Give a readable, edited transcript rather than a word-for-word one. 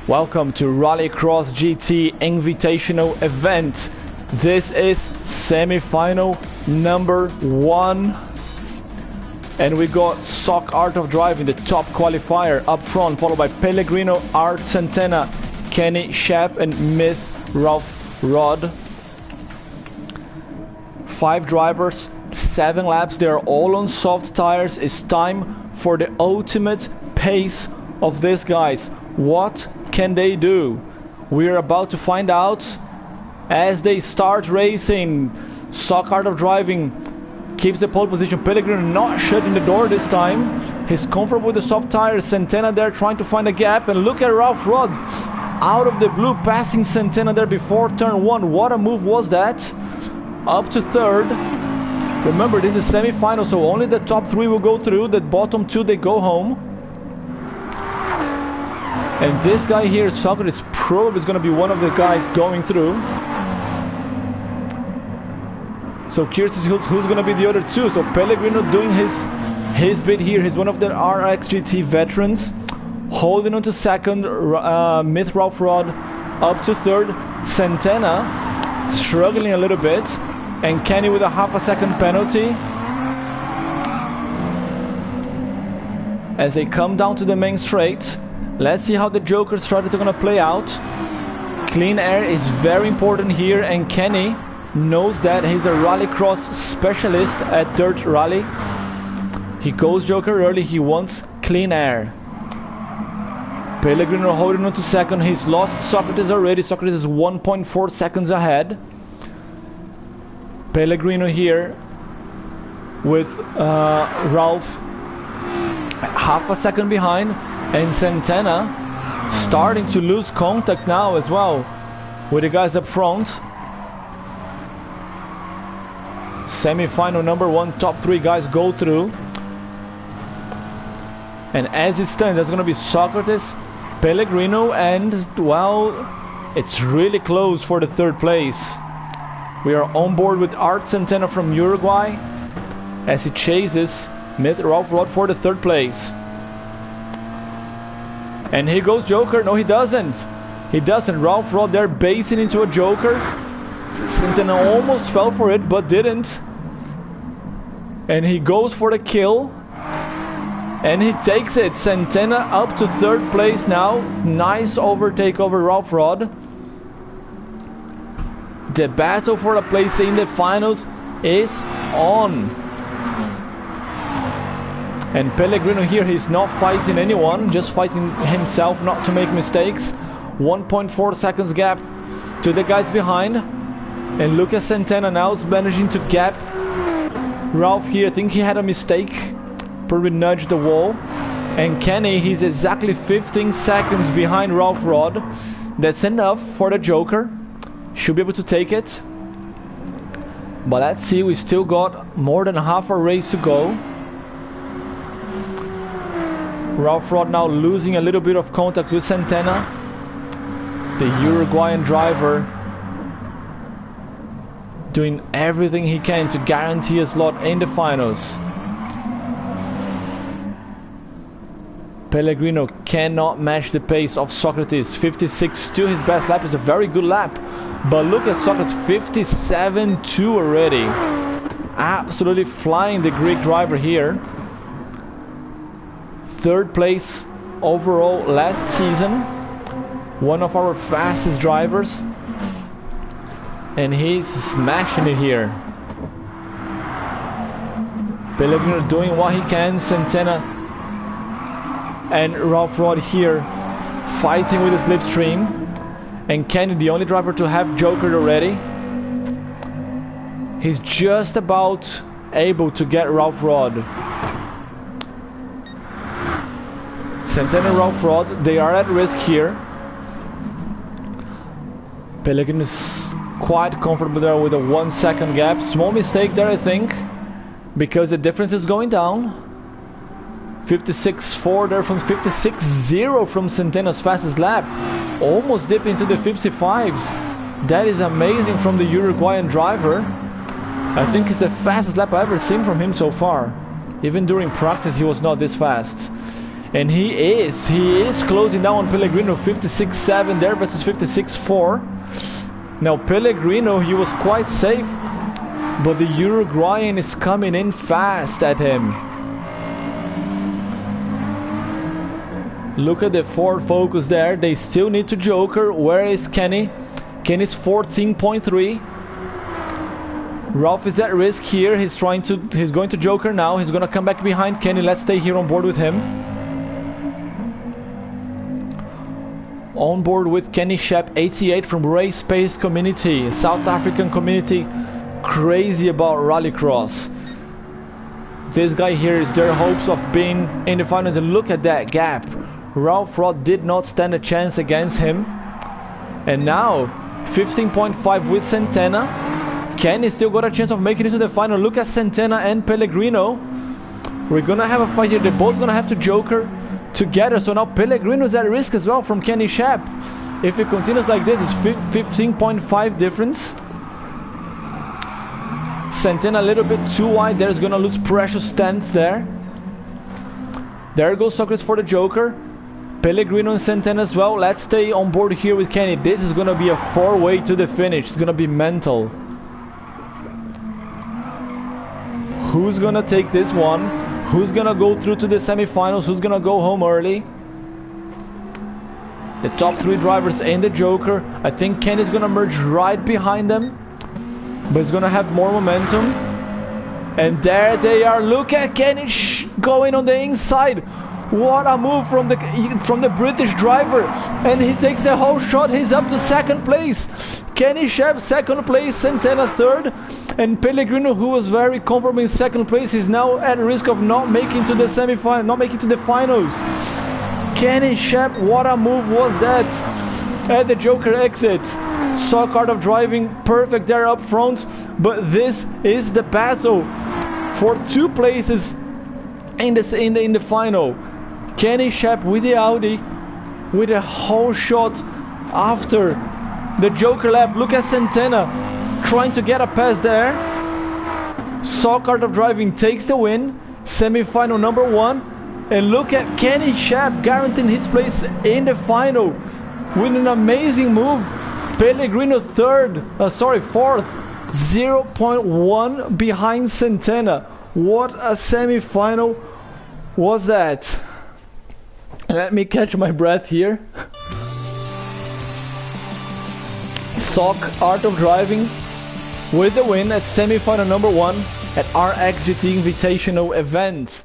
Welcome to Rallycross GT Invitational event. This is semi-final number 1. And we got Sock Art of Driving, the top qualifier up front, followed by Pellegrino, Art Centena, Kenny Shep, and Myth Ralph Rod. 5 drivers, 7 laps. They are all on soft tires. It's time for the ultimate pace of these guys. What can they do? We're about to find out as they start racing. Sock Art of Driving keeps the pole position. Pellegrino not shutting the door this time. He's comfortable with the soft tires. Centena there trying to find a gap, and look at Ralph Rod out of the blue passing Centena there before turn 1. What a move was that? Up to third. Remember, this is semi-final, so only the top 3 will go through. The bottom 2, they go home. And this guy here, Socrates, probably is going to be one of the guys going through. So curious to see who's going to be the other 2. So Pellegrino doing his bit here. He's one of the RXGT veterans. Holding on to second. Myth Ralph Rod up to third. Centena struggling a little bit. And Kenny with a ½ second penalty. As they come down to the main straight. Let's see how the Joker strategy is going to play out. Clean air is very important here, and Kenny knows that. He's a Rallycross specialist at dirt rally. He goes Joker early. He wants clean air. Pellegrino holding on to second. He's lost Socrates already. Socrates is 1.4 seconds ahead. Pellegrino here with Ralph ½ second behind. And Centena starting to lose contact now as well with the guys up front. Semi-final number 1, top 3 guys go through. And as it stands, there's going to be Socrates, Pellegrino, and, well, it's really close for the 3rd place. We are on board with Art Centena from Uruguay as he chases Myth Ralph Rod for the 3rd place. And here goes Joker. No, he doesn't. He doesn't. Ralph Rod there basing into a Joker. Centena almost fell for it, but didn't. And he goes for the kill. And he takes it. Centena up to 3rd place now. Nice overtake over Ralph Rod. The battle for a place in the finals is on. And Pellegrino here, he's not fighting anyone, just fighting himself not to make mistakes. 1.4 seconds gap to the guys behind. And look at Centena now is managing to gap Ralph here. I think he had a mistake, probably nudged the wall. And Kenny, he's exactly 15 seconds behind Ralph Rod. That's enough for the Joker. Should be able to take it. But let's see, we still got more than half a race to go. Ralph Rod now losing a little bit of contact with Centena. The Uruguayan driver doing everything he can to guarantee a slot in the finals. Pellegrino cannot match the pace of Socrates. 56.2, his best lap is a very good lap. But look at Socrates, 57.2 already. Absolutely flying the Greek driver here. 3rd place overall last season. One of our fastest drivers. And he's smashing it here. Pellegrino doing what he can. Centena and Ralph Rod here fighting with the slipstream. And Kenny, the only driver to have Jokered already. He's just about able to get Ralph Rod. Centena and Ralph Rod, they are at risk here. Pellegrino is quite comfortable there with a 1 second gap. Small mistake there, I think, because the difference is going down. 56.4 there from 56.0 from Centena's fastest lap. Almost dipped into the 55s. That is amazing from the Uruguayan driver. I think it's the fastest lap I've ever seen from him so far. Even during practice he was not this fast. And he is closing down on Pellegrino. 56.7 there versus 56.4. Now Pellegrino, he was quite safe, but the Uruguayan is coming in fast at him. Look at the Ford Focus there. They still need to joker. Where is Kenny? Kenny's 14.3. Ralph is at risk here. He's going to joker now. He's gonna come back behind Kenny. Let's stay here on board with him. On board with Kenny Shep, 88 from Race Space Community, South African community, crazy about Rallycross. This guy here is their hopes of being in the finals, and look at that gap. Ralph Rod did not stand a chance against him. And now 15.5 with Santana. Kenny still got a chance of making it to the final. Look at Santana and Pellegrino. We're gonna have a fight here. They're both gonna have to joker together. So now Pellegrino's at risk as well from Kenny Shep. If it continues like this, it's 15.5 difference. Santana a little bit too wide. There's gonna lose precious stance there. There goes Socrates for the joker. Pellegrino and Santana as well. Let's stay on board here with Kenny. This is gonna be a four-way to the finish. It's gonna be mental. Who's gonna take this one? Who's gonna go through to the semifinals? Who's gonna go home early? The top three drivers in the joker. I think Kenny's gonna merge right behind them, but he's gonna have more momentum. And there they are. Look at Kenny going on the inside. What a move from the British driver, and he takes a whole shot. He's up to second place. Kenny Shep second place, Santana third, and Pellegrino, who was very comfortable in second place, is now at risk of not making to the semifinal, not making to the finals. Kenny Shep, what a move was that at the joker exit. Saw Art of Driving perfect there up front, but this is the battle for two places in the final. Kenny Shep with the Audi, with a whole shot after the joker lap. Look at Santana trying to get a pass there. Saw Art of Driving takes the win, semi-final number one. And look at Kenny Shep guaranteeing his place in the final with an amazing move. Pellegrino fourth, 0.1 behind Santana. What a semi-final was that? Let me catch my breath here. Sock Art of Driving with the win at semi-final number one at RXGT Invitational event.